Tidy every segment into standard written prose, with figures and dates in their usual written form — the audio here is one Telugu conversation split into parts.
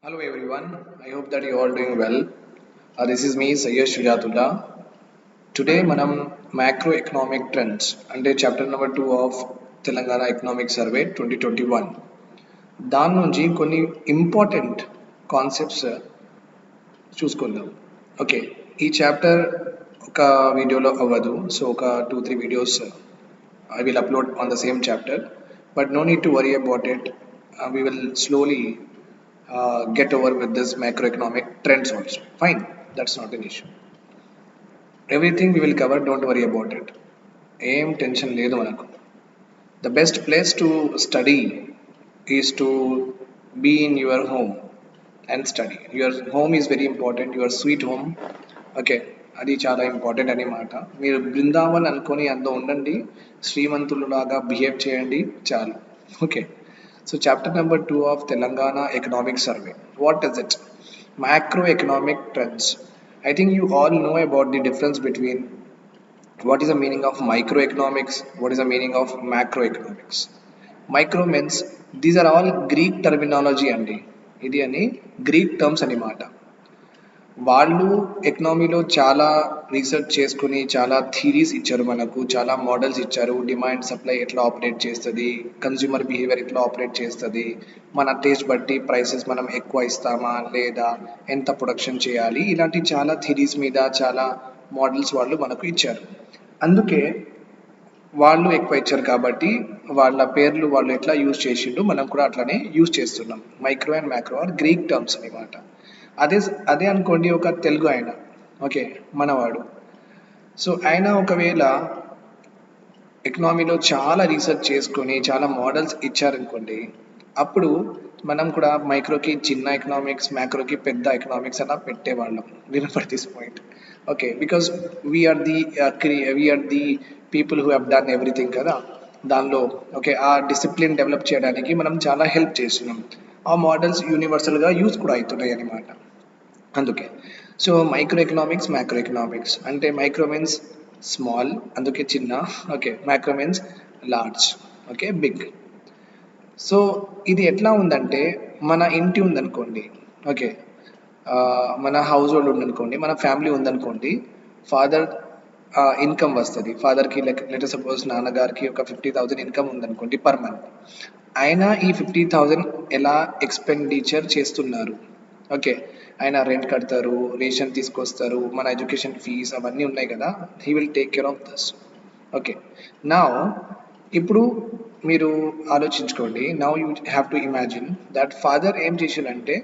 Hello everyone, I hope that you all doing well. This is me Sayyid Shujatullah. Today manam macroeconomic trends అంటే chapter number 2 of Telangana economic survey 2021 దాని నుంచి కొన్ని ఇంపార్టెంట్ కాన్సెప్ట్స్ చూసుకుందాం. ఓకే, ఈ చాప్టర్ ఒక వీడియోలో అవ్వదు, సో ఒక 2-3 videos I will upload on the same chapter, but no need to worry about it. We will slowly get over with this macroeconomic trends also. Fine, that's not an issue. Everything we will cover, don't worry about it. Aim tension ledu manaku. The best place to study is to be in your home and study. Your home is very important, your sweet home. Okay, అది చాలా ఇంపార్టెంట్ అన్నమాట. మీరు బృందావన్ అనుకొని అందులో ఉండండి, శ్రీమంతులులాగా బిహేవ్ చేయండి చాలు. Okay, so chapter number 2 of Telangana economic survey. What is it? Macroeconomic trends. I think you all know about the difference between what is the meaning of microeconomics, what is the meaning of macroeconomics. Micro means these are all Greek terminology అండి. ఇది అని గ్రీక్ టర్మ్స్ అన్నమాట. వాళ్ళు ఎకనామీలో చాలా రీసెర్చ్ చేసుకుని చాలా థీరీస్ ఇచ్చారు, మనకు చాలా మోడల్స్ ఇచ్చారు. డిమాండ్ సప్లై ఎట్లా ఆపరేట్ చేస్తుంది, కన్జ్యూమర్ బిహేవియర్ ఎట్లా ఆపరేట్ చేస్తుంది, మన టేస్ట్ బట్టి ప్రైసెస్ మనం ఎక్కువ ఇస్తామా లేదా, ఎంత ప్రొడక్షన్ చేయాలి, ఇలాంటి చాలా థీరీస్ మీద చాలా మోడల్స్ వాళ్ళు మనకు ఇచ్చారు. అందుకే వాళ్ళు ఎక్కువ ఇచ్చారు కాబట్టి వాళ్ళ పేర్లు వాళ్ళు ఎట్లా యూజ్ చేసిండు మనం కూడా అట్లానే యూజ్ చేస్తున్నాం. Micro and macro are Greek terms అనమాట. అదే అదే అనుకోండి ఒక తెలుగు ఆయన, ఓకే, మనవాడు. సో ఆయన ఒకవేళ ఎకనామీలో చాలా రీసెర్చ్ చేసుకొని చాలా మోడల్స్ ఇచ్చారనుకోండి, అప్పుడు మనం కూడా మైక్రోకి చిన్న ఎకనామిక్స్, మ్యాక్రోకి పెద్ద ఎకనామిక్స్ అలా పెట్టేవాళ్ళం. Remember this point. Okay, because we are the people who have done everything కదా దానిలో. ఓకే, ఆ డిసిప్లిన్ డెవలప్ చేయడానికి మనం చాలా హెల్ప్ చేస్తున్నాం. ఆ మోడల్స్ యూనివర్సల్గా యూజ్ కూడా అవుతున్నాయి అన్నమాట. అందుకే so micro economics, macro economics అంటే మైక్రో మీన్స్ స్మాల్, అందుకే చిన్న. Okay, macro means large, okay, big. So ఇది ఎట్లా ఉందంటే, మన ఇంటి ఉందనుకోండి, ఓకే, మన హౌస్ హోల్డ్ ఉందనుకోండి, మన ఫ్యామిలీ ఉందనుకోండి, ఫాదర్ ఇన్కమ్ వస్తుంది. ఫాదర్కి లెట్ సపోజ్ నాన్నగారికి ఒక 50,000 ఇన్కమ్ ఉందనుకోండి పర్ మంత్. ఆయన ఈ 50,000 ఎలా ఎక్స్పెండిచర్ చేస్తున్నారు? ఓకే, ఆయన రెంట్ కడతారు, రేషన్ తీసుకొస్తారు, మన ఎడ్యుకేషన్ ఫీజ్ అవన్నీ ఉన్నాయి కదా, he will take care of this. Okay, నా ఇప్పుడు మీరు ఆలోచించుకోండి. Now you have to imagine that father ఏం చేసిండంటే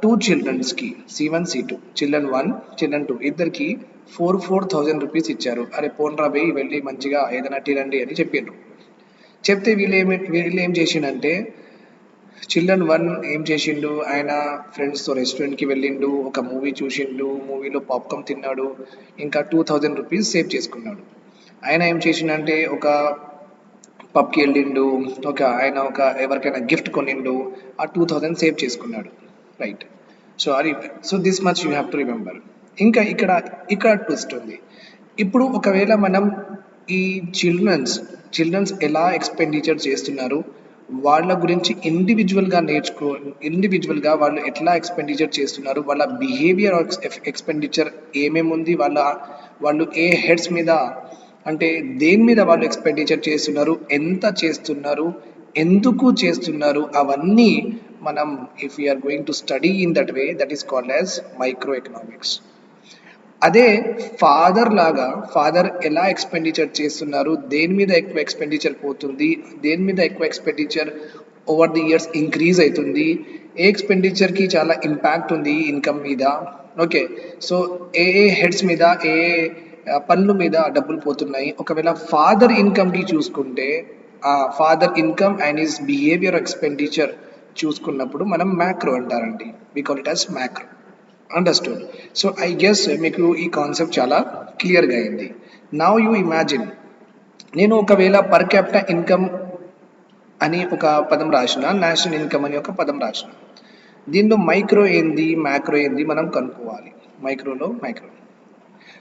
2 చిల్డ్రన్స్కి C1 C2, చిల్డ్రన్ 1 చిల్డ్రన్ 2 ఇద్దరికి 4,000 రూపీస్ ఇచ్చారు. అరే పోన్రా పోయి వెళ్ళి మంచిగా ఏదైనా టీరండి అని చెప్పిండ్రు. చెప్తే వీళ్ళు ఏం చేసిండంటే, చిల్డ్రన్ 1 ఏం చేసిండు, ఆయన ఫ్రెండ్స్తో రెస్టారెంట్కి వెళ్ళిండు, ఒక మూవీ చూసిండు, మూవీలో పాప్కార్న్ తిన్నాడు, ఇంకా 2,000 రూపీస్ సేవ్ చేసుకున్నాడు. ఆయన ఏం చేసిండంటే ఒక పబ్కి వెళ్ళిండు, ఆయన ఎవరికైనా గిఫ్ట్ కొనిండు, ఆ 2,000 సేవ్ చేసుకున్నాడు. Right. So this much you have to remember. ఇంకా ఇక్కడ ట్విస్ట్ ఉంది. ఇప్పుడు ఒకవేళ మనం ఈ చిల్డ్రన్స్ ఎలా ఎక్స్పెండిచర్ చేస్తున్నారు, వాళ్ళ గురించి ఇండివిజువల్గా వాళ్ళు ఎట్లా ఎక్స్పెండిచర్ చేస్తున్నారు, వాళ్ళ బిహేవియర్ ఎక్స్పెండిచర్ ఏమేమి ఉంది, వాళ్ళు ఏ హెడ్స్ మీద అంటే దేని మీద వాళ్ళు ఎక్స్పెండిచర్ చేస్తున్నారు, ఎంత చేస్తున్నారు, ఎందుకు చేస్తున్నారు, అవన్నీ మనం if you're going to study in that way, that is called as micro economics. అదే ఫాదర్ ఎలా ఎక్స్పెండిచర్ చేస్తున్నారు, దేని మీద ఎక్కువ ఎక్స్పెండిచర్ పోతుంది, దేని మీద ఎక్కువ expenditure over the years increase అవుతుంది, ఏ ఎక్స్పెండిచర్కి చాలా ఇంపాక్ట్ ఉంది ఇన్కమ్ మీద. ఓకే, సో ఏ హెడ్స్ మీద ఏ పనుల మీద డబ్బులు పోతున్నాయి. ఒకవేళ ఫాదర్ ఇన్కమ్కి చూసుకుంటే, ఆ father income and his behaviour expenditure చూసుకున్నప్పుడు మనం మ్యాక్రో అంటారండి. We call it as macro. Understood. So I guess మీకు ఈ కాన్సెప్ట్ చాలా క్లియర్గా అయింది. నౌ యూ ఇమాజిన్, నేను ఒకవేళ పర్ క్యాపిటల్ ఇన్కమ్ అని ఒక పదం రాసిన, నేషనల్ ఇన్కమ్ అని ఒక పదం రాసిన, దీనిలో మైక్రో ఏంది, మ్యాక్రో ఏంది మనం కనుక్కోవాలి. Micro.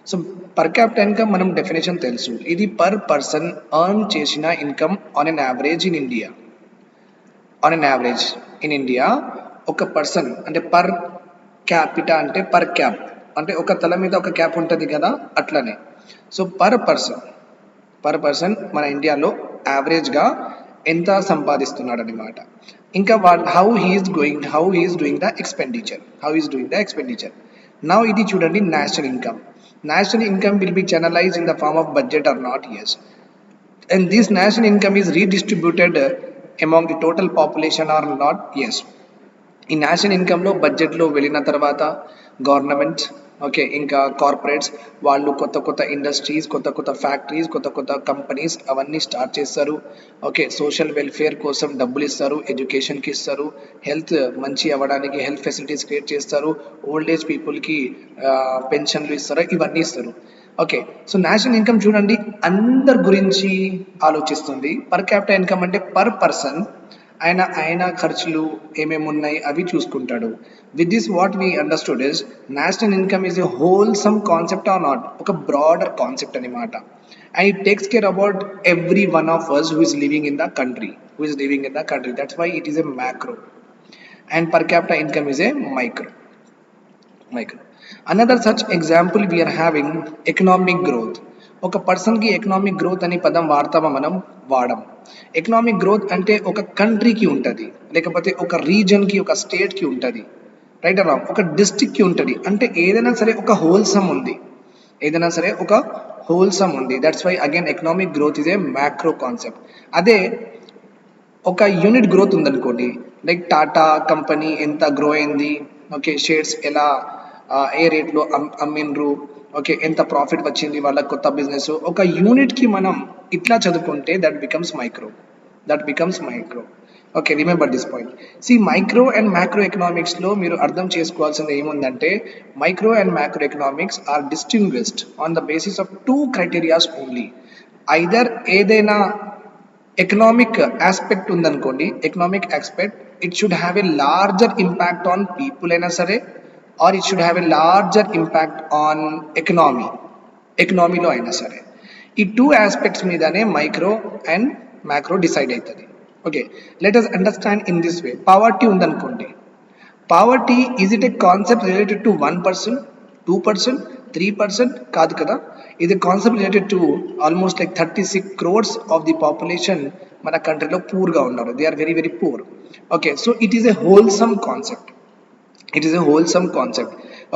So per capital income మనం డెఫినేషన్ తెలుసు, ఇది పర్ పర్సన్ ఎర్న్ చేసిన income on an average in India. ఒక పర్సన్ అంటే పర్ క్యాపిటా అంటే పర్ క్యాప్ అంటే ఒక తల మీద ఒక క్యాప్ ఉంటుంది కదా అట్లనే. సో పర్ పర్సన్ మన ఇండియాలో యావరేజ్గా ఎంత సంపాదిస్తున్నాడు అనమాట. ఇంకా how he is doing the expenditure. Now ఇది చూడండి national income. National income will be channelized in the form of budget or not, yes, and this national income is redistributed among the total population or not, yes. ఈ నేషనల్ ఇన్కంలో బడ్జెట్లో వెళ్ళిన తర్వాత గవర్నమెంట్, ఓకే, ఇంకా కార్పొరేట్స్ వాళ్ళు కొత్త కొత్త ఇండస్ట్రీస్, కొత్త కొత్త ఫ్యాక్టరీస్, కొత్త కొత్త కంపెనీస్ అవన్నీ స్టార్ట్ చేస్తారు. ఓకే, సోషల్ వెల్ఫేర్ కోసం డబ్బులు ఇస్తారు, ఎడ్యుకేషన్కి ఇస్తారు, హెల్త్ మంచి అవ్వడానికి హెల్త్ ఫెసిలిటీస్ క్రియేట్ చేస్తారు, ఓల్డ్ ఏజ్ పీపుల్కి పెన్షన్లు ఇస్తారు, ఇవన్నీ ఇస్తారు. ఓకే, సో నేషనల్ ఇన్కమ్ చూడండి అందరి గురించి ఆలోచిస్తుంది. పర్ క్యాపిటల్ ఇన్కమ్ అంటే పర్ పర్సన్ ఆయన ఖర్చులు ఏమేమి ఉన్నాయి అవి చూసుకుంటాడు. With this what we understood is national income is a wholesome concept or not, ఒక బ్రాడర్ కాన్సెప్ట్ అనమాట. And it takes care about every one of us who is living in the country. That's why it is a macro and per capital income is a micro. Another such example we're having economic growth. ఒక పర్సన్కి ఎకనామిక్ గ్రోత్ అనే పదం వాడతామా? మనం వాడం. ఎకనామిక్ గ్రోత్ అంటే ఒక కంట్రీకి ఉంటుంది, లేకపోతే ఒక రీజన్కి, ఒక స్టేట్కి ఉంటుంది, రైట్ ఆర్ రాంగ్, ఒక డిస్ట్రిక్ట్కి ఉంటుంది. అంటే ఏదైనా సరే ఒక హోల్సమ్ ఉంది. That's why again economic growth is a macro concept. అదే ఒక యూనిట్ గ్రోత్ ఉందనుకోండి, లైక్ టాటా కంపెనీ ఎంత గ్రో అయింది, ఓకే, షేర్స్ ఎలా ఏ రేట్లో అమ్మిండ్రు, ఓకే, ఎంత ప్రాఫిట్ వచ్చింది వాళ్ళ కొత్త బిజినెస్, ఒక యూనిట్కి మనం ఇట్లా చదువుకుంటే that becomes micro. Okay, remember this point. See micro and macro ఎకనామిక్స్లో మీరు అర్థం చేసుకోవాల్సింది ఏముందంటే micro and macro economics are distinguished on the basis of 2 criterias only. Either ఏదైనా ఎకనామిక్ ఆస్పెక్ట్ ఉందనుకోండి, economic aspect, it should have a larger impact on people అయినా సరే, or it should have a larger impact on ఎకనామీలో అయినా సరే. ఈ 2 ఆస్పెక్ట్స్ మీదనే మైక్రో అండ్ మ్యాక్రో డిసైడ్ అవుతుంది. Okay, let us understand in this way. Poverty ఉందనుకోండి, poverty is it a concept related to 1%, 2%, 3%? కాదు కదా. ఇది concept related to almost like 36 crores of the population మన కంట్రీలో పూర్గా ఉన్నారు. They are very very poor. Okay, so it is a wholesome concept.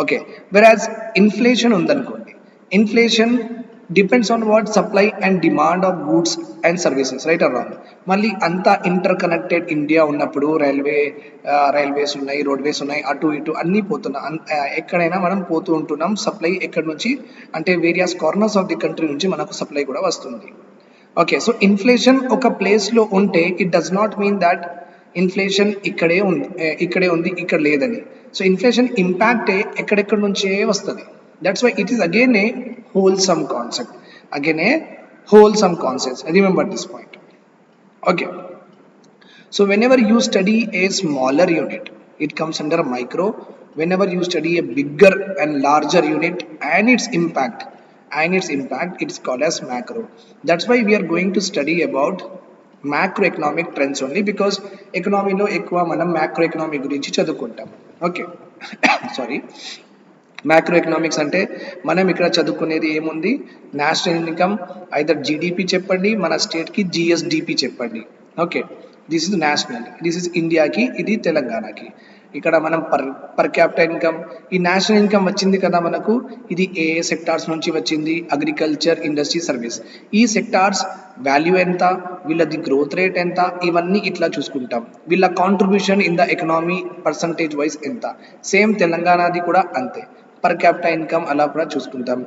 Okay, whereas inflation ఉందనుకోండి, inflation depends on what supply and demand of goods and services, right or wrong. మళ్ళీ అంతా ఇంటర్ కనెక్టెడ్ ఇండియా ఉన్నప్పుడు రైల్వేస్ ఉన్నాయి, రోడ్వేస్ ఉన్నాయి, అటు ఇటు అన్నీ ఎక్కడైనా మనం పోతూ ఉంటున్నాం. సప్లై ఎక్కడి నుంచి అంటే various corners of the country నుంచి మనకు సప్లై కూడా వస్తుంది. ఓకే, సో ఇన్ఫ్లేషన్ ఒక ప్లేస్లో ఉంటే it does not mean that inflation ఇక్కడే ఉంది ఇక్కడ లేదని. సో ఇన్ఫ్లేషన్ ఇంపాక్టే ఎక్కడెక్కడి నుంచే వస్తుంది. That's why it is again a wholesome concept. Remember this point. Okay, so whenever you study a smaller unit, it comes under micro. Whenever you study a bigger and larger unit and its impact, it's called as macro. That's why we are going to study about macroeconomic trends only, because economy lo ఎక్కువ మనం macroeconomic గురించి చదువుకుంటాం. ఓకే సారీ, మ్యాక్రో ఎకనామిక్స్ అంటే మనం ఇక్కడ చదువుకునేది ఏముంది, నేషనల్ ఇన్కమ్ ఐదర్ జీడిపి చెప్పండి, మన స్టేట్కి జిఎస్డిపి చెప్పండి. Okay, this is national, this is ఇండియాకి, ఇది తెలంగాణకి. ఇక్కడ మనం పర్ క్యాపిటల్ ఇన్కమ్, ఈ నేషనల్ ఇన్కమ్ వచ్చింది కదా మనకు, ఇది ఏ సెక్టార్స్ నుంచి వచ్చింది, అగ్రికల్చర్, ఇండస్ట్రీ, సర్వీస్. ఈ సెక్టార్స్ వాల్యూ ఎంత, వీళ్ళది గ్రోత్ రేట్ ఎంత, ఇవన్నీ ఇట్లా చూసుకుంటాం. వీళ్ళ contribution in the economy percentage wise ఎంత. సేమ్ తెలంగాణది కూడా అంతే, పర్ క్యాపిటల్ ఇన్కమ్ అలా కూడా చూసుకుంటాం.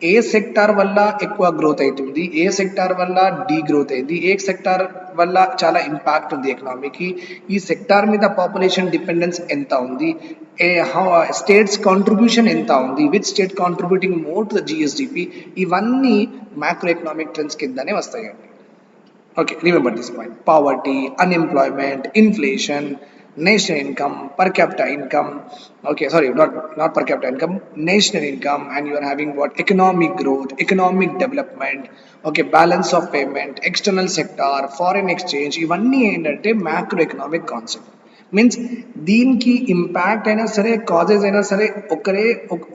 ఏ సెక్టార్ వల్ల ఎక్కువ గ్రోత్ అవుతుంది, ఏ సెక్టార్ వల్ల డీ గ్రోత్ అయింది, ఏ సెక్టార్ వల్ల చాలా ఇంపాక్ట్ ఉంది ఎకనామీకి, ఈ సెక్టార్ మీద పాపులేషన్ డిపెండెన్స్ ఎంత ఉంది, స్టేట్స్ కాంట్రిబ్యూషన్ ఎంత ఉంది, which state contributing more to the GSDP, ఇవన్నీ మ్యాక్రో ఎకనామిక్ ట్రెండ్స్ కిందనే వస్తాయండి. Okay, remember this point. Poverty, unemployment, inflation, national income, per capita income. Okay, sorry, not per capita income, national income, and you are having what? Economic growth, economic development. Okay, balance of payment, external sector, foreign exchange. ఇవన్నీ ఏంటంటే macroeconomic concept. మీన్స్ దీనికి ఇంపాక్ట్ అయినా సరే, కాజెస్ అయినా సరే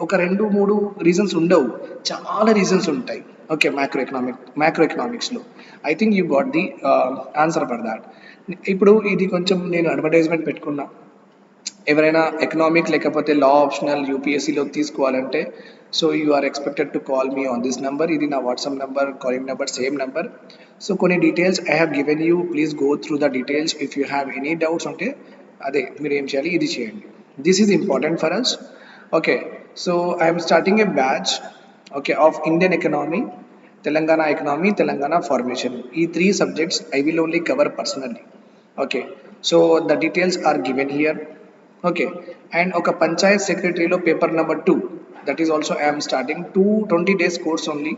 ఒక 2-3 రీజన్స్ ఉండవు, చాలా రీజన్స్ ఉంటాయి. ఓకే, మ్యాక్రో ఎకనామిక్స్లో I think you got the answer for that. ఇప్పుడు ఇది కొంచెం నేను అడ్వర్టైజ్మెంట్ పెట్టుకున్నా, ఎవరైనా ఎకనామిక్ లేకపోతే లా ఆప్షనల్ యూపీఎస్సీలో తీసుకోవాలంటే, so you are expected to call me on this number. ఇది నా WhatsApp number, calling number same number. So కొన్ని details I have given you, please go through the details. If you have any doubts ఉంటే అదే మీరు ఏం చేయాలి, ఇది చేయండి. This is important for us. Okay, so I'm starting a batch, okay, of Indian economy, Telangana economy, Telangana formation. ఈ 3 subjects I will only cover personally. Okay, so the details are given here. Okay, and oka panchayat secretary lo paper number 2, that is also I am starting 20 days course only,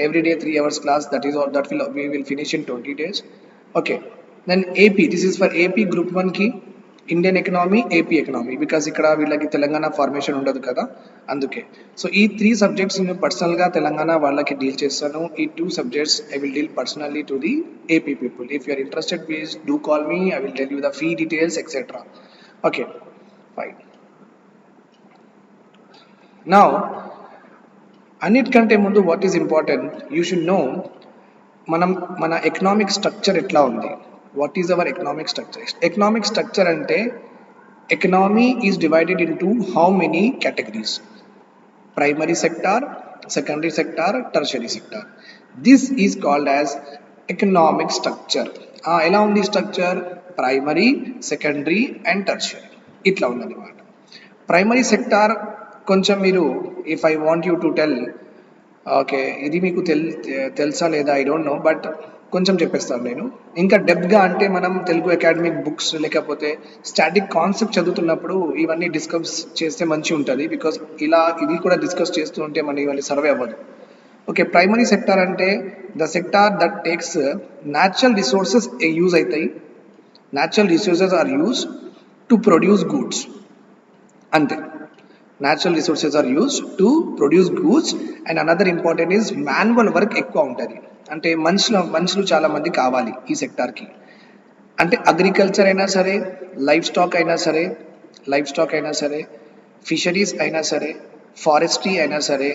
every day 3 hours class, that is all, that we will finish in 20 days. Okay, then AP, this is for AP group 1 ki Indian economy, AP economy, because ikkada villaki Telangana formation undadu kada anduke. So ee 3 subjects నేను personal ga Telangana వాళ్ళకి deal చేస్తాను. ఈ 2 subjects I will deal personally to the AP people. If you are interested, please do call me, I will tell you the fee details etc. Okay, fine. Now, అన్నిటికంటే ముందు what is important, you should know మన ఎకనామిక్ స్ట్రక్చర్ ఎట్లా ఉంది. What is our economic structure? Economic structure అంటే economy is divided into how many categories: primary sector, secondary sector, tertiary sector. This is called as economic structure. ఎలా ఉంది structure? Primary, secondary and tertiary, ఇట్లా ఉందన్నమాట. ప్రైమరీ సెక్టార్ కొంచెం మీరు, if I want you to tell, okay, ఇది మీకు తెలుసా లేదా ఐ డోంట్ నో, బట్ కొంచెం చెప్పేస్తాను నేను. ఇంకా డెప్త్గా అంటే మనం తెలుగు అకాడమిక్ బుక్స్ లేకపోతే స్టాటిక్ కాన్సెప్ట్ చదువుతున్నప్పుడు ఇవన్నీ డిస్కస్ చేస్తే మంచి ఉంటుంది, బికాస్ ఇది కూడా డిస్కస్ చేస్తూ ఉంటే మన ఇవన్నీ సర్వే అవ్వదు. ఓకే, ప్రైమరీ సెక్టార్ అంటే the sector that takes natural resources use అవుతాయి. Natural resources are use to produce goods, అంతే. Natural resources are use to produce goods. And another important is manual work ఎక్కువ ఉంటుంది. అంటే మనుషులు చాలా మంది కావాలి ఈ సెక్టార్కి. అంటే అగ్రికల్చర్ అయినా సరే, లైఫ్ స్టాక్ అయినా సరే, ఫిషరీస్ అయినా సరే, ఫారెస్ట్రీ అయినా సరే,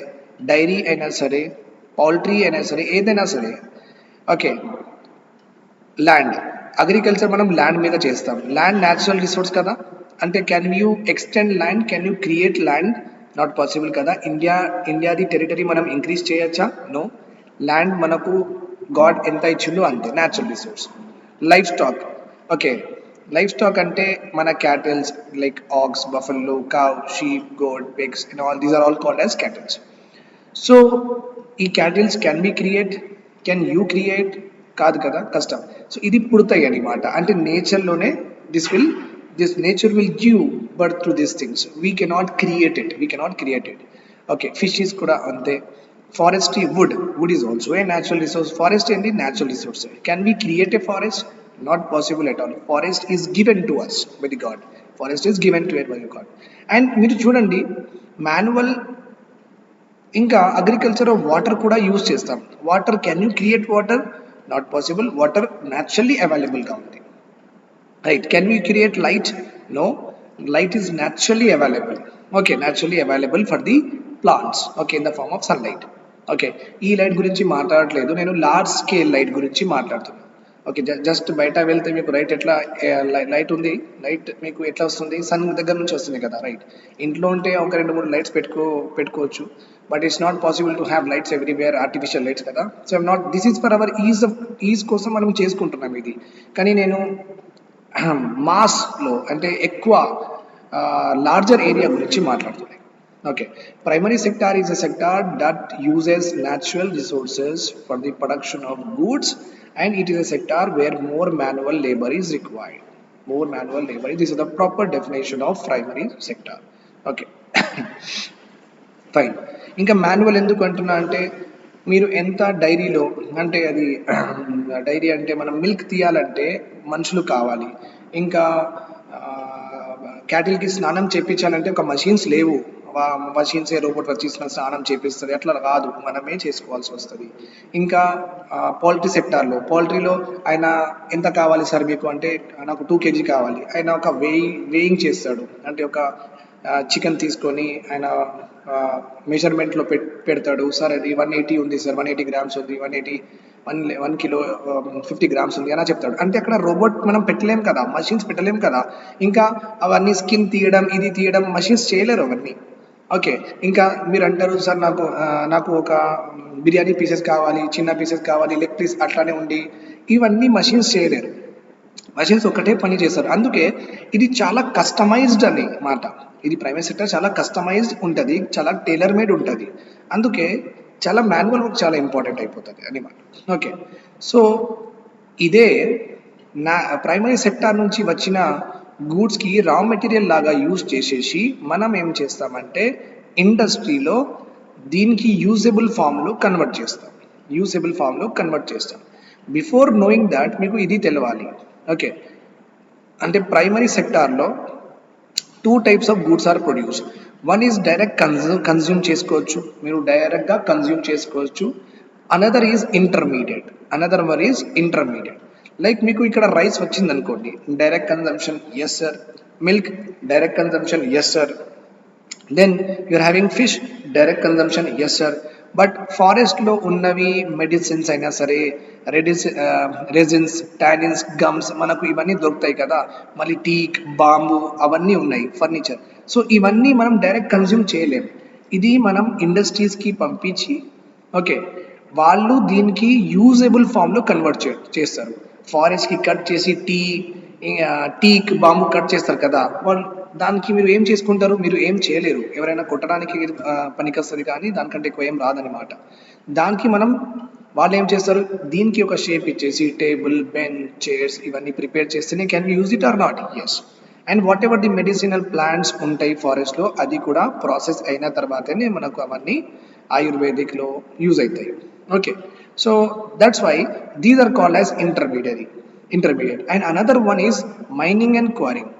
డైరీ అయినా సరే, పౌల్ట్రీ అయినా సరే, ఏదైనా సరే. ఓకే, ల్యాండ్, అగ్రికల్చర్ మనం ల్యాండ్ మీద చేస్తాం. ల్యాండ్ న్యాచురల్ రిసోర్స్ కదా, అంటే can you extend land, can you create land? Not possible కదా. ఇండియాది టెరిటరీ మనం ఇంక్రీజ్ చేయొచ్చా? నో. ల్యాండ్ మనకు గాడ్ ఎంత ఇచ్చిందో అంతే, natural resource. Life stock, okay, life stock అంటే మన cattles like ox, buffalo, cow, sheep, goat, pigs and all these are all called as cattles. So ఈ cattles can be create, can you create? కాదు కదా, కష్టం. సో ఇది పుడతాయి అన్నమాట. అంటే నేచర్లోనే this nature will give birth to these things. We cannot create it. Okay, fish is kuda ante. Forestry, wood is also a natural resource. Forest and the natural resource. Can we create a forest? Not possible at all. Forest is given to us by the God. And మీరు చూడండి, మాన్యువల్ ఇంకా అగ్రికల్చర్ వాటర్ కూడా యూజ్ చేస్తాం. Water, can you create water? Not possible. Water naturally అవైలబుల్గా ఉంది. Right, can we create light? No, light is naturally available. Okay, naturally available for the plants, okay, in the form of sunlight. Okay, ఈ లైట్ గురించి మాట్లాడట్లేదు నేను, లార్జ్ స్కేల్ లైట్ గురించి మాట్లాడుతున్నాను. ఓకే, జస్ట్ బయట వెళ్తే మీకు లైట్ ఉంది, లైట్ మీకు ఎట్లా వస్తుంది? సన్ దగ్గర నుంచి వస్తుంది కదా, రైట్. ఇంట్లో ఉంటే ఒక 2-3 లైట్స్ పెట్టుకోవచ్చు, but it's not possible to have lights everywhere, artificial lights కదా. So this is for our ease కోసం మనం చేసుకుంటున్నాం ఇది. కానీ నేను మాస్లో అంటే ఎక్కువ లార్జర్ ఏరియా గురించి మాట్లాడుతున్నాయి. Okay, primary sector is a sector that uses natural resources for the production of goods and it is a sector where more manual labour is required. This is the proper definition of primary sector. Okay, fine. ఇంకా మాన్యువల్ ఎందుకు అంటున్నా అంటే, మీరు ఎంత డైరీలో, అంటే అది డైరీ అంటే మనం మిల్క్ తీయాలంటే మనుషులు కావాలి. ఇంకా క్యాటిల్కి స్నానం చేయించాలంటే ఒక మషిన్స్ లేవు, మషిన్సే రోబోట్ వచ్చి స్నానం చేపిస్తుంది, అట్లా కాదు, మనమే చేసుకోవాల్సి వస్తుంది. ఇంకా పౌల్ట్రీ సెక్టార్లో, పౌల్ట్రీలో ఆయన ఎంత కావాలి సార్ మీకు అంటే, నాకు 2 kg కావాలి, ఆయన ఒక వేయింగ్ చేస్తాడు. అంటే ఒక చికెన్ తీసుకొని ఆయన మెజర్మెంట్లో పెడతాడు. సార్ అది 180 ఉంది సార్, 180 grams ఉంది, 1 kilo 50 grams ఉంది అని చెప్తాడు. అంటే అక్కడ రోబోట్ మనం పెట్టలేం కదా, మషిన్స్ పెట్టలేం కదా. ఇంకా అవన్నీ స్కిన్ తీయడం, ఇది తీయడం మషిన్స్ చేయలేరు అవన్నీ. ఓకే, ఇంకా మీరు అంటారు సార్ నాకు ఒక బిర్యానీ పీసెస్ కావాలి, చిన్న పీసెస్ కావాలి, లెగ్ పీస్ అట్లానే ఉండి, ఇవన్నీ మషిన్స్ చేయలేరు. మషిన్స్ ఒకటే పని చేస్తారు. అందుకే ఇది చాలా కస్టమైజ్డ్ అని మాట. ఇది ప్రైవేట్ సెక్టర్ చాలా కస్టమైజ్డ్ ఉంటుంది, చాలా టైలర్ మేడ్ ఉంటుంది. అందుకే చాలా మాన్యువల్ వర్క్ చాలా ఇంపార్టెంట్ అయిపోతుంది అని మాట. ఓకే, సో ఇదే నా ప్రైమరీ సెక్టార్ నుంచి వచ్చిన గూడ్స్కి రా మెటీరియల్ లాగా యూజ్ చేసేసి మనం ఏం చేస్తామంటే ఇండస్ట్రీలో దీనికి యూజబుల్ ఫామ్లో కన్వర్ట్ చేస్తాం. బిఫోర్ నోయింగ్ దాట్ మీకు ఇది తెలవాలి. ఓకే, అంటే ప్రైమరీ సెక్టార్లో 2 types of goods are produced. One is direct consume చేసుకోవచ్చు, మీరు డైరెక్ట్గా కన్జ్యూమ్ చేసుకోవచ్చు. Another one is intermediate. Like మీకు ఇక్కడ రైస్ వచ్చింది అనుకోండి, direct consumption, yes sir. Milk, direct consumption, yes sir. Then you're having fish, direct consumption, yes sir. But ఫారెస్ట్లో ఉన్నవి మెడిసిన్స్ అయినా సరే, రెజిన్స్, టానిన్స్, గమ్స్, మనకు ఇవన్నీ దొరుకుతాయి కదా. మళ్ళీ టీక్, బాంబు అవన్నీ ఉన్నాయి, ఫర్నిచర్. సో ఇవన్నీ మనం డైరెక్ట్ కన్జ్యూమ్ చేయలేం. ఇది మనం ఇండస్ట్రీస్కి పంపించి, ఓకే, వాళ్ళు దీనికి యూజబుల్ ఫామ్లో కన్వర్ట్ చేస్తారు. ఫారెస్ట్కి కట్ చేసి టీక్, బాంబు కట్ చేస్తారు కదా, వాళ్ళు దానికి మీరు ఏం చేసుకుంటారు, మీరు ఏం చేయలేరు. ఎవరైనా కొట్టడానికి పనికొస్తుంది కానీ దానికంటే ఎక్కువ ఏం రాదనమాట. దానికి వాళ్ళు ఏం చేస్తారు, దీనికి ఒక షేప్ ఇచ్చేసి టేబుల్, బెంచ్, చైర్స్ ఇవన్నీ ప్రిపేర్ చేస్తేనే can use it or not. Yes. And whatever the medicinal plants ఉంటాయి ఫారెస్ట్లో, అది కూడా ప్రాసెస్ అయిన తర్వాతనే మనకు అవన్నీ ఆయుర్వేదిక్లో యూజ్ అవుతాయి. Okay, so that's why these are called as intermediate. And another one is mining and quarrying.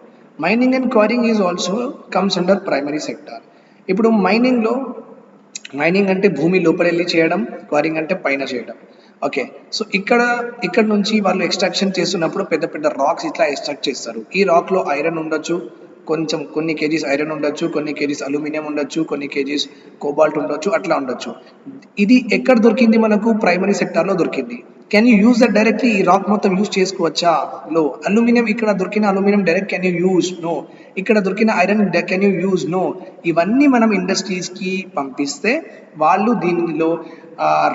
Mining and quarrying is also comes under primary sector. ఇప్పుడు మైనింగ్ అంటే భూమి లోపల వెళ్ళి చేయడం, క్వారింగ్ అంటే పైన చేయడం. ఓకే, సో ఇక్కడ నుంచి వాళ్ళు ఎక్స్ట్రాక్షన్ చేస్తున్నప్పుడు పెద్ద పెద్ద రాక్స్ ఇట్లా ఎక్స్ట్రాక్ట్ చేస్తారు. ఈ రాక్లో ఐరన్ ఉండొచ్చు, కొన్ని కేజీస్ ఐరన్ ఉండొచ్చు, కొన్ని కేజీస్ అల్యూమినియం ఉండొచ్చు, కొన్ని కేజీస్ కోబాల్ట్ ఉండొచ్చు, అట్లా ఉండొచ్చు. ఇది ఎక్కడ దొరికింది, మనకు ప్రైమరీ సెక్టార్లో దొరికింది. Can you use that directly? ఈ రాక్ మొత్తం యూజ్ చేసుకోవచ్చా? లో. అల్యూమినియం, ఇక్కడ దొరికిన aluminium direct can you use? No. ఇక్కడ దొరికిన iron can you use? No. ఇవన్నీ మనం ఇండస్ట్రీస్కి పంపిస్తే వాళ్ళు దీనిలో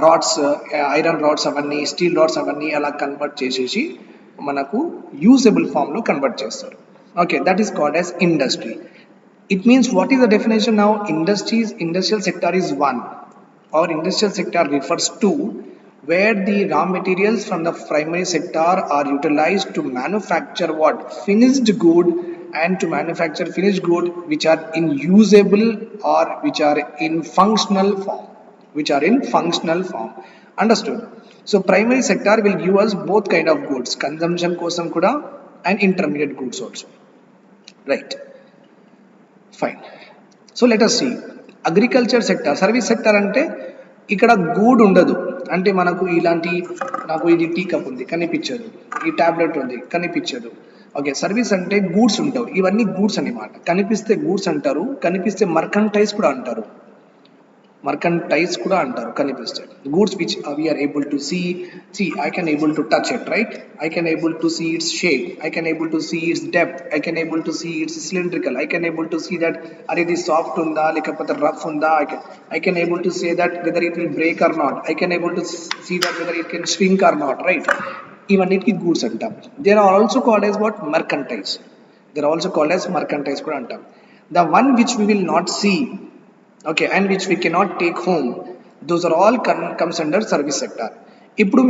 రాడ్స్, ఐరన్ రాడ్స్ అవన్నీ, స్టీల్ రాడ్స్ అవన్నీ అలా కన్వర్ట్ చేసేసి మనకు యూజబుల్ ఫామ్లో కన్వర్ట్ చేస్తారు. Okay, that is called as industry. It means, what is the definition now? Industrial sector is one, or industrial sector refers to where the raw materials from the primary sector are utilized to manufacture what? Finished good, and to manufacture finished good which are in usable or which are in functional form. Understood? So primary sector will give us both kind of goods, consumption kosam kuda and intermediate goods also. Right, fine. So let us see agriculture sector. Service sector అంటే ఇక్కడ గూడ్ ఉండదు. అంటే నాకు ఇది టీ కప్ ఉంది కనిపించదు, ఈ టాబ్లెట్ ఉంది కనిపించదు. ఓకే, సర్వీస్ అంటే గూడ్స్ ఉంటావు, ఇవన్నీ గూడ్స్ అన్నమాట. కనిపిస్తే గూడ్స్ అంటారు, కనిపిస్తే మర్కంటైజ్ కూడా అంటారు. కనిపిస్తే goods which we are able to see. I can able to touch it, right? I can able to see its shape, I can able to see its depth, I can able to see its cylindrical, I can able to see that are it is soft unda lekapothe rough unda, I can able to say that whether it will break or not, I can able to see that whether it can shrink or not, right? Even it goods antam. They are also called as what? Mercantile kuda antam. The one which we will not see, okay, and which we cannot take home, those are all comes under service sector. ఇప్పుడు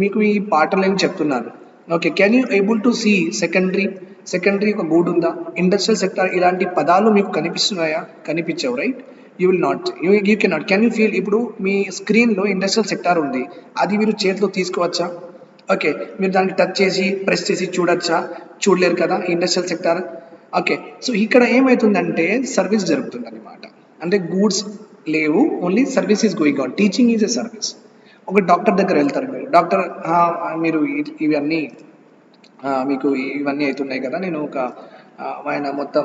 మీకు ఈ పాటలు ఏం చెప్తున్నాను. Okay, can you able to see secondary ఒక గూడ్ ఉందా? ఇండస్ట్రియల్ సెక్టర్ ఇలాంటి పదాలు మీకు కనిపిస్తున్నాయా? కనిపించవు, right? You will not, you cannot. Can you feel? ఇప్పుడు మీ స్క్రీన్లో ఇండస్ట్రియల్ సెక్టార్ ఉంది, అది మీరు చేతిలో తీసుకోవచ్చా? ఓకే, మీరు దానికి టచ్ చేసి ప్రెస్ చేసి చూడొచ్చా? చూడలేరు కదా. ఇండస్ట్రియల్ సెక్టార్ ఓకే, సో ఇక్కడ ఏమవుతుందంటే సర్వీస్ జరుగుతుంది అనమాట. అంటే గూడ్స్ లేవు, only service is going on. Teaching is a service. ఒక డాక్టర్ దగ్గర వెళ్తారు మీరు, డాక్టర్ మీరు ఇవన్నీ మీకు ఇవన్నీ అవుతున్నాయి కదా, నేను ఒక ఆయన మొత్తం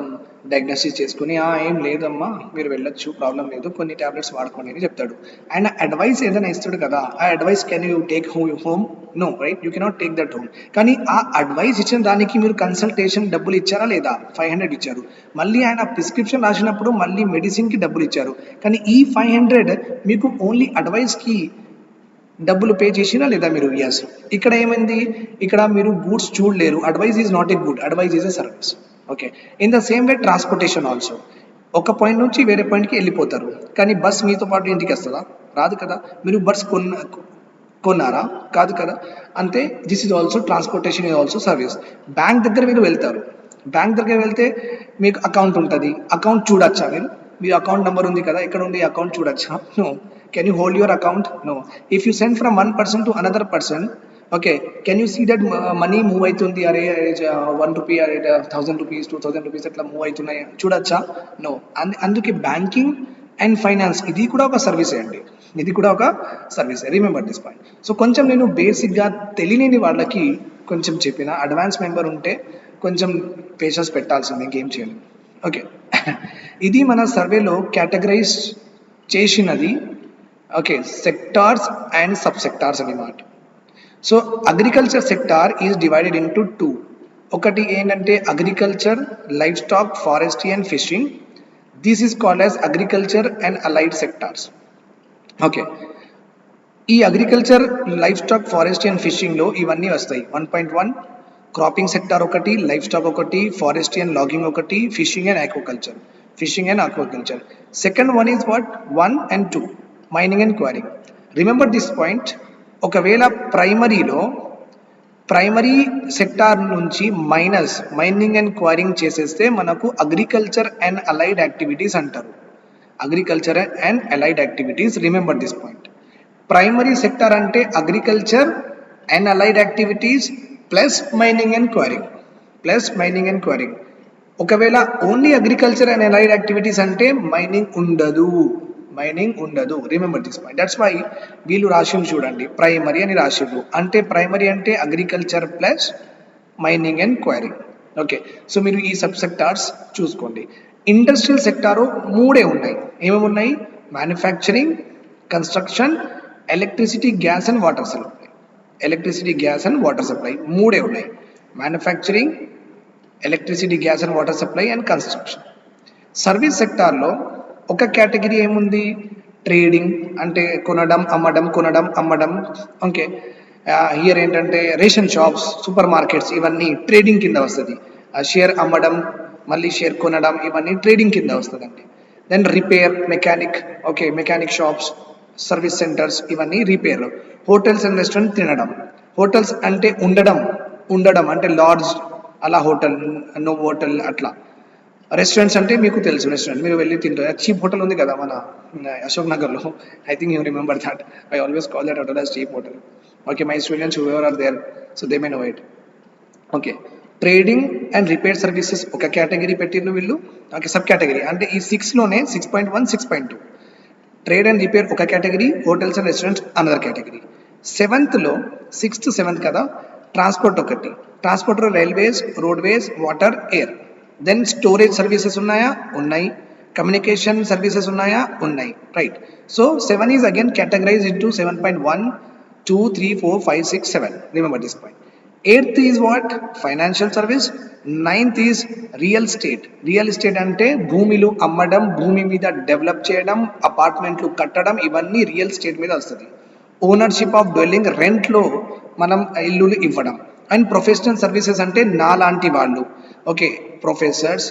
డయాగ్నోసిస్ చేసుకుని ఏం లేదమ్మా మీరు వెళ్ళొచ్చు, ప్రాబ్లం లేదు, కొన్ని టాబ్లెట్స్ వాడుకోండి అని చెప్తాడు. ఆయన అడ్వైస్ ఏదైనా ఇస్తాడు కదా, ఆ advice can you take home? No, right, you cannot take that home. కానీ ఆ అడ్వైస్ ఇచ్చిన దానికి మీరు కన్సల్టేషన్ డబ్బులు ఇచ్చారా లేదా? 500 ఇచ్చారు. మళ్ళీ ఆయన ప్రిస్క్రిప్షన్ రాసినప్పుడు మళ్ళీ మెడిసిన్కి డబ్బులు ఇచ్చారు. కానీ ఈ 500 మీకు ఓన్లీ అడ్వైస్కి డబ్బులు పే చేసినా లేదా మీరు? ఎస్. ఇక్కడ ఏమైంది, ఇక్కడ మీరు గూడ్స్ చూడలేరు. Advice is not a good, advice is a service. Okay, in the same way transportation also. ఒక పాయింట్ నుంచి వేరే పాయింట్కి వెళ్ళిపోతారు, కానీ బస్ మీతో పాటు ఇంటికి వస్తుందా? రాదు కదా. మీరు బస్ కొన్నారా? కాదు కదా. అంతే, this is also transportation, is also service. Bank దగ్గర మీరు వెళ్తారు, బ్యాంక్ దగ్గర వెళ్తే మీకు అకౌంట్ ఉంటుంది, అకౌంట్ చూడొచ్చా మీరు? మీ అకౌంట్ నెంబర్ ఉంది కదా, ఇక్కడ ఉంది అకౌంట్ చూడొచ్చా? No. Can you hold your account? No. If you send from one person to another person, okay, can you see that money move అవుతుంది? అరే 1 రూపీ, అరే 1000 రూపీస్, 2000 రూపీస్ అట్లా మూవ్ అవుతున్నాయి, చూడొచ్చా? నో. అందుకే బ్యాంకింగ్ అండ్ ఫైనాన్స్ ఇది కూడా ఒక సర్వీసే అండి, ఇది కూడా ఒక సర్వీసే. Remember this point. సో కొంచెం నేను బేసిక్గా తెలియని వాళ్ళకి కొంచెం చెప్పిన, అడ్వాన్స్ మెంబర్ ఉంటే కొంచెం పేషెన్స్ పెట్టాల్సింది, ఇంకేం చేయాలి. ఓకే, ఇది మన సర్వేలో కేటగరైజ్ చేసినది. Okay, sectors and sub sectors అన్నమాట. So agriculture sector is divided into 2. ఒకటి ఏంటంటే agriculture, livestock, forestry and fishing. This is called as agriculture and allied sectors. Okay, ఈ agriculture, livestock, forestry and ఫిషింగ్లో ఇవన్నీ వస్తాయి. 1.1 క్రాపింగ్ సెక్టార్ ఒకటి, లైఫ్ స్టాక్ ఒకటి, ఫారెస్ట్రీ అండ్ లాగింగ్ ఒకటి, fishing and aquaculture. Second one is what? 1 and 2 mining and quarrying. Remember this point. ఒకవేళ ప్రైమరీ సెక్టార్ నుంచి మైనింగ్ అండ్ క్వారింగ్ చేసేస్తే మనకు అగ్రికల్చర్ అండ్ అలైడ్ యాక్టివిటీస్ అంటారు. Agriculture and allied activities, remember this point. Primary sector అంటే agriculture and allied activities plus mining and quarrying. ఒకవేళ only agriculture and allied activities అంటే మైనింగ్ ఉండదు. Remember this point. That's why వీళ్ళు రాసింది చూడండి, ప్రైమరీ అని రాసిండ్రు. అంటే ప్రైమరీ అంటే agriculture plus mining and quarrying. Okay, so మీరు ఈ సబ్ సెక్టార్స్ చూసుకోండి. ఇండస్ట్రియల్ సెక్టారు 3 ఉన్నాయి. ఏమేమి ఉన్నాయి? Manufacturing, construction, electricity, gas and water supply. 3 ఉన్నాయి. Manufacturing, electricity, gas and water supply and construction. Service సెక్టార్లో ఒక కేటగిరీ ఏముంది? ట్రేడింగ్, అంటే కొనడం అమ్మడం. ఓకే, హియర్ ఏంటంటే రేషన్ షాప్స్, సూపర్ మార్కెట్స్, ఇవన్నీ ట్రేడింగ్ కింద వస్తుంది. షేర్ అమ్మడం, మళ్ళీ షేర్ కొనడం, ఇవన్నీ ట్రేడింగ్ కింద వస్తుందండి. Then repair, mechanic. Okay, mechanic shops, service centres, ఇవన్నీ రిపేర్. హోటల్స్ అండ్ రెస్టారెంట్, తినడం. హోటల్స్ అంటే ఉండడం అంటే లాడ్జ్, అలా హోటల్ అట్లా. రెస్టారెంట్స్ అంటే మీకు తెలుసు, రెస్టారెంట్ మీరు వెళ్ళి తింటారు. చీప్ హోటల్ ఉంది కదా మన అశోక్ నగర్లో, I think you remember that. I always call that hotel as cheap hotel. Okay, my students whoever are there, so they may know it. Okay, trading and repair services ఒక కేటగిరీ పెట్టిండ్రు వీళ్ళు. ఓకే, సబ్ కేటగిరీ అంటే ఈ 6లోనే 6.1, 6.2 ట్రేడ్ అండ్ రిపేర్ ఒక category, hotels and restaurants another category. 6th 7th కదా, ట్రాన్స్పోర్ట్ ఒకటి. ట్రాన్స్పోర్ట్లో railways, roadways, water, air. Then storage services ఉన్నాయా? ఉన్నాయి. కమ్యూనికేషన్ సర్వీసెస్ ఉన్నాయా? ఉన్నాయి. Right. So 7 is again categorize into 7.1, 2, 3, 4, 5, 6, 7. Remember this point. 8th is what? Financial service. 9th is real estate అంటే భూమిలు అమ్మడం, భూమి మీద డెవలప్ చేయడం, అపార్ట్మెంట్లు కట్టడం, ఇవన్నీ రియల్ ఎస్టేట్ మీద వస్తుంది. ఓనర్షిప్ ఆఫ్ డ్వెల్లింగ్, రెంట్లో మనం ఇల్లులు ఇవ్వడం. అండ్ ప్రొఫెషనల్ సర్వీసెస్ అంటే నాలాంటి వాళ్ళు. Okay, professors,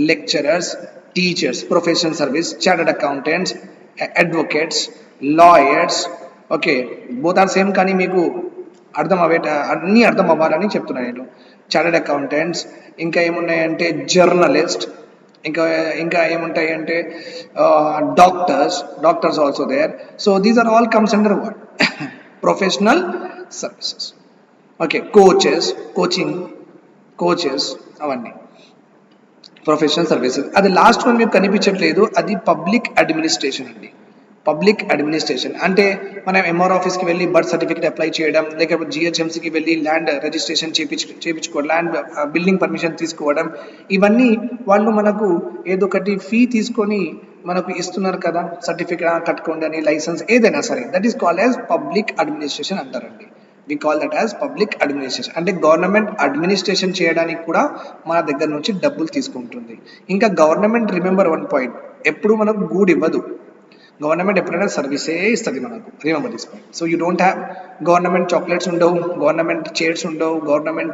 lecturers, teachers, professional service, chartered accountants, advocates, lawyers. Okay, both are same, కానీ మీకు అన్నీ అర్థం అవ్వాలని చెప్తున్నాను నేను. చార్టర్డ్ అకౌంటెంట్స్, ఇంకా ఏమున్నాయంటే జర్నలిస్ట్, ఇంకా ఏముంటాయి అంటే doctors also there. So these are all comes under what? Professional services. Okay, coaches అవన్నీ. Professional services. అది లాస్ట్ వన్ మీకు కనిపించట్లేదు, అది పబ్లిక్ అడ్మినిస్ట్రేషన్ అండి. పబ్లిక్ అడ్మినిస్ట్రేషన్ అంటే మనం ఎంఆర్ ఆఫీస్కి వెళ్ళి బర్త్ సర్టిఫికేట్ అప్లై చేయడం, లేకపోతే జిహెచ్ఎంసీకి వెళ్ళి ల్యాండ్ రిజిస్ట్రేషన్ చేయించుకోవడం, ల్యాండ్ బిల్డింగ్ పర్మిషన్ తీసుకోవడం, ఇవన్నీ వాళ్ళు మనకు ఏదో ఒకటి ఫీ తీసుకొని మనకు ఇస్తున్నారు కదా, సర్టిఫికేట్ కట్టుకోండి అని, లైసెన్స్ ఏదైనా సరే, that is called as public administration అంటారండి. We call that as public administration. అంటే గవర్నమెంట్ అడ్మినిస్ట్రేషన్ చేయడానికి కూడా మన దగ్గర నుంచి డబ్బులు తీసుకుంటుంది. ఇంకా గవర్నమెంట్ రిమెంబర్ వన్ పాయింట్, ఎప్పుడు మనకు గూడ్ ఇవ్వదు. గవర్నమెంట్ ఎప్పుడైనా సర్వీసే ఇస్తుంది మనకు, remember this point. So you don't have government chocolates ఉండవు, గవర్నమెంట్ చైర్స్ ఉండవు, గవర్నమెంట్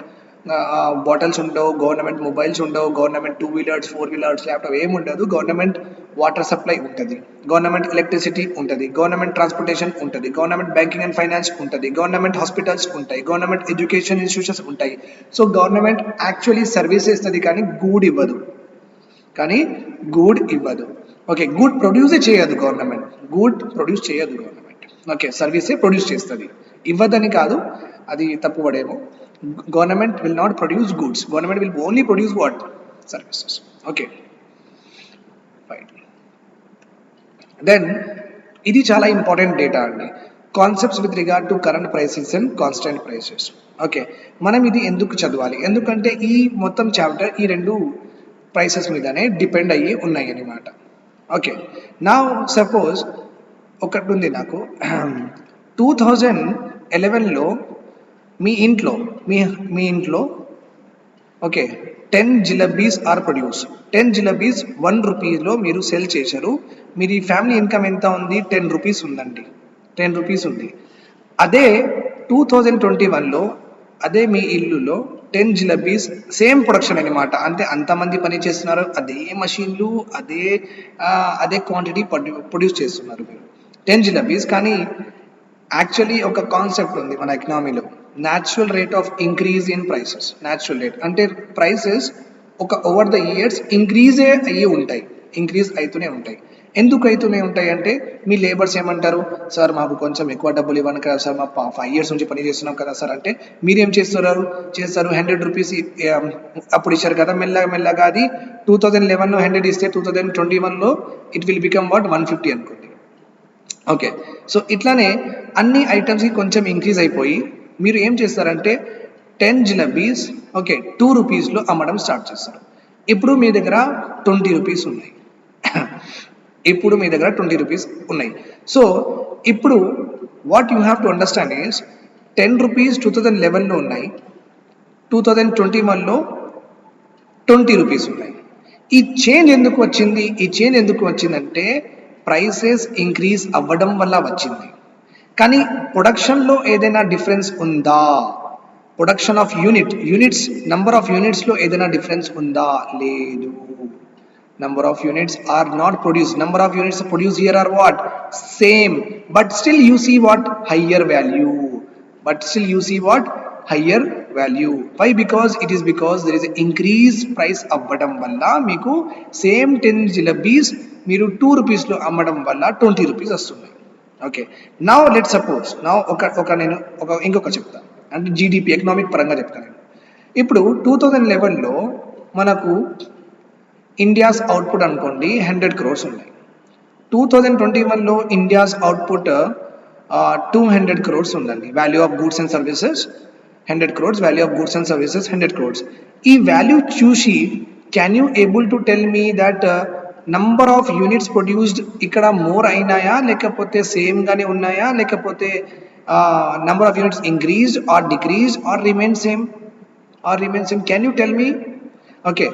బాటిల్స్ ఉండవు, గవర్నమెంట్ మొబైల్స్ ఉండవు, గవర్నమెంట్ 2 వీలర్స్ 4 వీలర్స్ ల్యాప్టాప్ ఏమి ఉండదు. గవర్నమెంట్ వాటర్ సప్లై ఉంటుంది, గవర్నమెంట్ ఎలక్ట్రిసిటీ ఉంటుంది, గవర్నమెంట్ ట్రాన్స్పోర్టేషన్ ఉంటుంది, గవర్నమెంట్ బ్యాంకింగ్ అండ్ ఫైనాన్స్ ఉంటుంది, గవర్నమెంట్ హాస్పిటల్స్ ఉంటాయి, గవర్నమెంట్ ఎడ్యుకేషన్ ఇన్స్టిట్యూషన్స్ ఉంటాయి. సో గవర్నమెంట్ యాక్చువల్లీ సర్వీస్ ఇస్తుంది కానీ గూడ్ ఇవ్వదు, కానీ గూడ్ ఇవ్వదు. ఓకే, గూడ్ ప్రొడ్యూసే చేయదు గవర్నమెంట్, గూడ్ ప్రొడ్యూస్ చేయదు గవర్నమెంట్. ఓకే, సర్వీసే ప్రొడ్యూస్ చేస్తుంది, ఇవ్వదని కాదు, అది తప్పుపడేమో. Government will not produce goods, government will only produce what, services. Okay fine. Then ఇది చాలా ఇంపార్టెంట్ డేటా అండి, concepts with regard to current prices and constant prices. Okay, మనం ఇది ఎందుకు చదవాలి, ఎందుకంటే ఈ మొత్తం చాప్టర్ ఈ రెండు ప్రైసెస్ మీదనే డిపెండ్ అయ్యి ఉన్నాయి అన్నమాట. ఓకే, నా సపోజ్ ఒకటి ఉంది నాకు, 2011లో మీ ఇంట్లో okay 10 jalebis are produce. 10 jalebis 1 రూపీలో మీరు సెల్ చేశారు. మీరు ఫ్యామిలీ ఇన్కమ్ ఎంత ఉంది, 10 రూపీస్ ఉందండి, 10 రూపీస్ ఉంది. అదే 2021లో అదే మీ ఇల్లులో 10 జిలేబీస్ సేమ్ ప్రొడక్షన్ అనమాట, అంటే అంతమంది పని చేస్తున్నారు, అదే మషిన్లు, అదే క్వాంటిటీ ప్రొడ్యూస్ చేస్తున్నారు మీరు 10 జిలేబీస్. కానీ యాక్చువల్లీ ఒక కాన్సెప్ట్ ఉంది మన ఎకనామీలో, natural rate of increase in prices. Natural rate అంటే ప్రైసెస్ ఒక ఓవర్ ద ఇయర్స్ ఇంక్రీజ్ అవుతూనే ఉంటాయి. ఎందుకు అవుతూనే ఉంటాయి అంటే మీ లేబర్స్ ఏమంటారు, సార్ మాకు కొంచెం ఎక్కువ డబ్బులు ఇవ్వండి కదా సార్, మా 5 years నుంచి పని చేస్తున్నాం కదా సార్ అంటే, మీరేం చేస్తారు 100 రూపీస్ అప్పుడు ఇచ్చారు కదా, మెల్లగా అది 2011లో 100 ఇస్తే 2021లో ఇట్ విల్ బికమ్ వాట్ 150 అనుకోండి. ఓకే, సో ఇట్లానే అన్ని ఐటమ్స్కి కొంచెం ఇంక్రీజ్ అయిపోయి మీరు ఏం చేస్తారంటే 10 జిలేబీస్ ఓకే 2 రూపీస్లో అమ్మడం స్టార్ట్ చేస్తారు. ఇప్పుడు మీ దగ్గర 20 రూపీస్ ఉన్నాయి. సో ఇప్పుడు what you have to understand is 10 rupees 2011లో ఉన్నాయి, 2021లో 20 రూపీస్ ఉన్నాయి. ఈ చేంజ్ ఎందుకు వచ్చిందంటే ప్రైసెస్ ఇంక్రీజ్ అవ్వడం వల్ల వచ్చింది. కానీ ప్రొడక్షన్లో ఏదైనా డిఫరెన్స్ ఉందా, production of units number of యూనిట్స్లో ఏదైనా డిఫరెన్స్ ఉందా, లేదు. Number of units are not produced, number of units produced here are what, same, but still you see what, higher value. Why? Because there is an increased price అవ్వడం వల్ల మీకు సేమ్ 10 జిలేబీస్ మీరు 2 రూపీస్లో అమ్మడం వల్ల 20 రూపీస్ వస్తున్నాయి. ఓకే, నౌ లెట్ సపోజ్ నేను ఇంకొక చెప్తాను, అంటే జీడిపి ఎకనామిక్ పరంగా చెప్తాను నేను. ఇప్పుడు 2011లో మనకు ఇండియాస్ అవుట్పుట్ అనుకోండి 100 crores ఉన్నాయి. 2021లో ఇండియాస్ అవుట్పుట్ 200 crores ఉందండి. Value of goods and services 100 crores, value of goods and services 100 crores. ఈ వాల్యూ చూసి can you able to tell me that number of units produced ఇక్కడ మోర్ అయినాయా, లేకపోతే సేమ్ గానే ఉన్నాయా, లేకపోతే number of units increased or decreased or remain same? Can you tell me? Okay,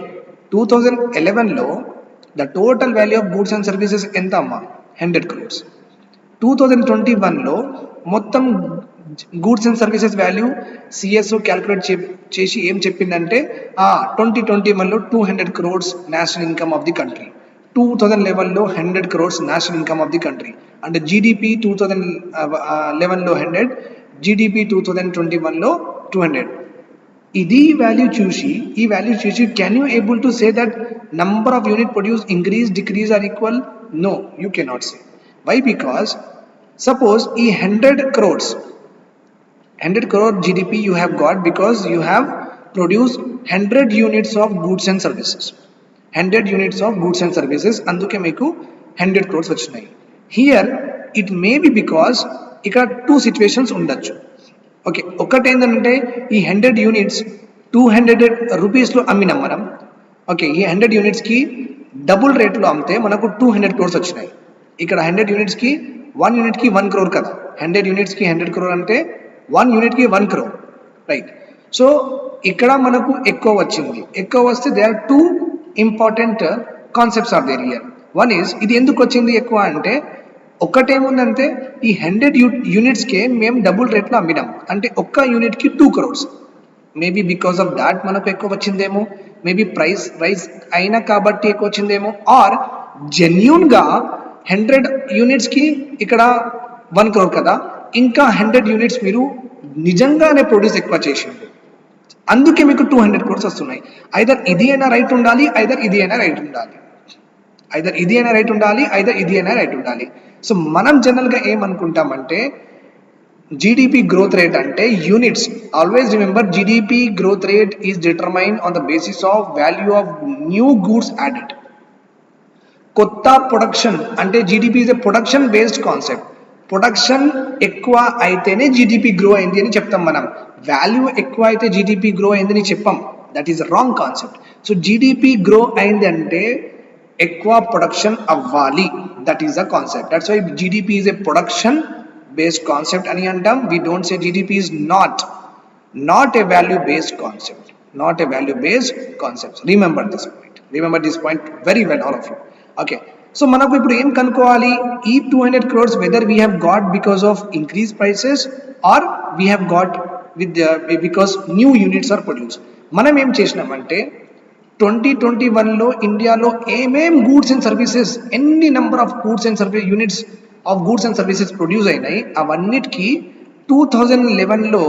2011లో the total value of goods and services ఎంత అమ్మా, 100 crores. 2021లో మొత్తం goods and services value CSO calculate చేసి ఏం చెప్పిందంటే 2021లో 200 crores national income of the country, 2011లో 100 crores national income of the country. అంటే జీడిపి 2011లో 100, జీడిపి 2021లో 200. ఈ వాల్యూ చూసి can you able to say that number of unit produced increase, decrease or equal? No, you cannot say. Why? Because suppose ఈ 100 crore GDP you have got because you have produced 100 units of goods and services. 100 units of goods and services, అందుకే మీకు 100 crores వచ్చినాయి. Here it may be because ఇక్కడ 2 సిచ్యువేషన్స్ ఉండొచ్చు. ఓకే, ఒకటి ఏంటంటే ఈ 100 యూనిట్స్ 200 రూపీస్లో అమ్మినాం మనం. ఓకే, ఈ 100 యూనిట్స్కి డబుల్ రేట్లో అమ్మితే మనకు 200 crores వచ్చినాయి. ఇక్కడ 100 యూనిట్స్కి 1 యూనిట్కి 1 crore కదా, 100 యూనిట్స్కి 100 crore అంటే 1 యూనిట్కి 1 crore, రైట్. సో ఇక్కడ మనకు ఎక్కువ వచ్చింది. ఎక్కువ వస్తే they are 2 important concepts are there here. One is, ఇది ఎందుకు వచ్చింది ఎక్కువ అంటే, ఒక్కటేముందంటే ఈ 100 యూనిట్స్కే మేము డబుల్ రేట్లో అమ్మినాం, అంటే ఒక్క యూనిట్కి 2 crores. Maybe because of that మనకు ఎక్కువ వచ్చిందేమో, మేబీ ప్రైస్ రైజ్ అయినా కాబట్టి ఎక్కువ వచ్చిందేమో, ఆర్ జెన్యూన్గా 100 యూనిట్స్కి ఇక్కడ 1 crore కదా, ఇంకా 100 యూనిట్స్ మీరు నిజంగానే ప్రొడ్యూస్ ఎక్కువ చేసిండ్రు, అందుకే మీకు 200 crores వస్తున్నాయి. ఐదర్ ఇది అయినా రైట్ ఉండాలి, ఐదర్ ఇది అయినా రైట్ ఉండాలి, ఐదర్ ఇది అయినా రైట్ ఉండాలి, ఐదర్ ఇది అయినా రైట్ ఉండాలి. సో మనం జనరల్గా ఏమనుకుంటామంటే జీడిపి గ్రోత్ రేట్ అంటే units. Always remember, GDP growth rate is determine on the basis of value of new goods added. కొత్త ప్రొడక్షన్ అంటే GDP is a production based concept. Production ఎక్కువ అయితేనే జీడిపి గ్రో అయింది అని చెప్తాం మనం. వాల్యూ ఎక్కువ అయితే జీడిపి గ్రో అయింది అని చెప్పాం. That is wrong concept. So GDP grow అయింది అంటే ఎక్కువ ప్రొడక్షన్ అవ్వాలి, that is the concept. That's why GDP is a production based concept ani antam. We don't say GDP is not a value based concept, not a value based concept. Remember this point very well, all of you. Okay, so manaku ippudu em kanukovali, ee 200 crores whether we have got because of increased prices or we have got with because new units are produced. Manam em chesinamante 2021 లో ఇండియాలో ఏమేం గూడ్స్ అండ్ సర్వీసెస్, ఎన్ని number of goods and service units of goods and services produce అయినాయి, అవన్నిటికీ 2011లో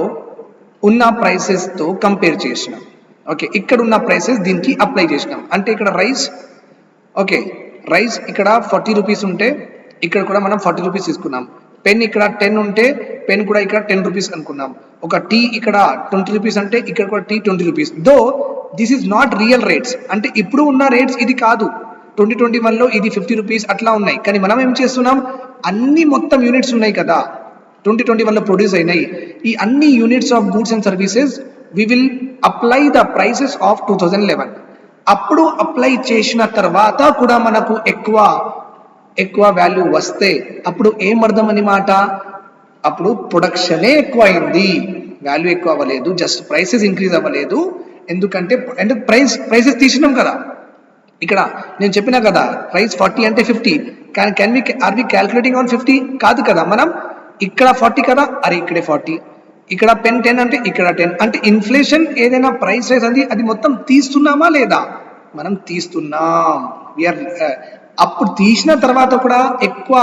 ఉన్న ప్రైసెస్తో కంపేర్ చేసినాం. ఓకే, ఇక్కడ ఉన్న ప్రైసెస్ దీనికి అప్లై చేసినాం. అంటే ఇక్కడ రైస్, ఓకే రైస్ ఇక్కడ 40 రూపీస్ ఉంటే ఇక్కడ కూడా మనం 40 రూపీస్ తీసుకున్నాం. పెన్ ఇక్కడ 10 ఉంటే పెన్ కూడా ఇక్కడ 10 రూపీస్ అనుకున్నాం. ఒక టీ ఇక్కడ 20 రూపీస్ అంటే ఇక్కడ కూడా tea 20 rupees. Though this is not real rates, అంటే ఇప్పుడు ఉన్న రేట్స్ ఇది కాదు. 2021లో ఇది 50 రూపీస్ అట్లా ఉన్నాయి. కానీ మనం ఏం చేస్తున్నాం, అన్ని మొత్తం యూనిట్స్ ఉన్నాయి కదా 2021లో ప్రొడ్యూస్ అయినాయి, ఈ అన్ని units of goods and services we will apply the prices of 2011. అప్పుడు అప్లై చేసిన తర్వాత కూడా మనకు ఎక్కువ వాల్యూ వస్తే అప్పుడు ఏం అర్థం అన్నమాట, అప్పుడు ప్రొడక్షనే ఎక్కువ అయింది, వాల్యూ ఎక్కువ అవ్వలేదు, జస్ట్ ప్రైసెస్ ఇంక్రీజ్ అవ్వలేదు. ఎందుకంటే ప్రైసెస్ తీసినాం కదా. ఇక్కడ నేను చెప్పినా కదా ప్రైస్ 40 అంటే 50, కానీ ఆర్ వి క్యాల్కులేటింగ్ ఆన్ 50 కాదు కదా. మనం ఇక్కడ 40 కదా, అరే ఇక్కడే 40, ఇక్కడ పెన్ 10 అంటే ఇక్కడ 10, అంటే ఇన్ఫ్లేషన్ ఏదైనా ప్రైస్ రైజ్ అది మొత్తం తీస్తున్నామా లేదా, మనం తీస్తున్నాం. అప్పుడు తీసిన తర్వాత కూడా ఎక్కువ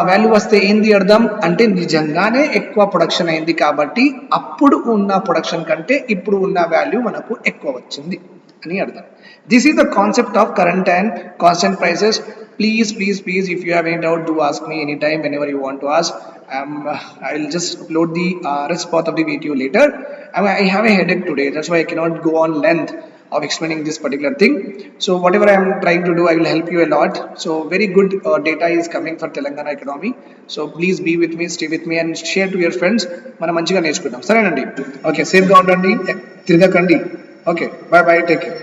వాల్యూ వస్తే ఏంది అర్థం అంటే నిజంగానే ఎక్కువ ప్రొడక్షన్ అయింది కాబట్టి అప్పుడు ఉన్న ప్రొడక్షన్ కంటే ఇప్పుడు ఉన్న వాల్యూ మనకు ఎక్కువ వచ్చింది అని అర్థం. This is the concept of current and constant prices. Please, if you have any doubt, do ask me anytime, whenever you want to ask. I will just upload the rest part of the video later. I have a headache today, that's why I cannot go on length of explaining this particular thing. So whatever I am trying to do, I will help you a lot. So very good data is coming for Telangana economy. So please be with me, stay with me and share to your friends. Mana manchiga నేర్చుకుందాం, సరేనండి. ఓకే, సేఫ్ గా ఉండండి, తిరగకండి. Okay, bye bye, take care.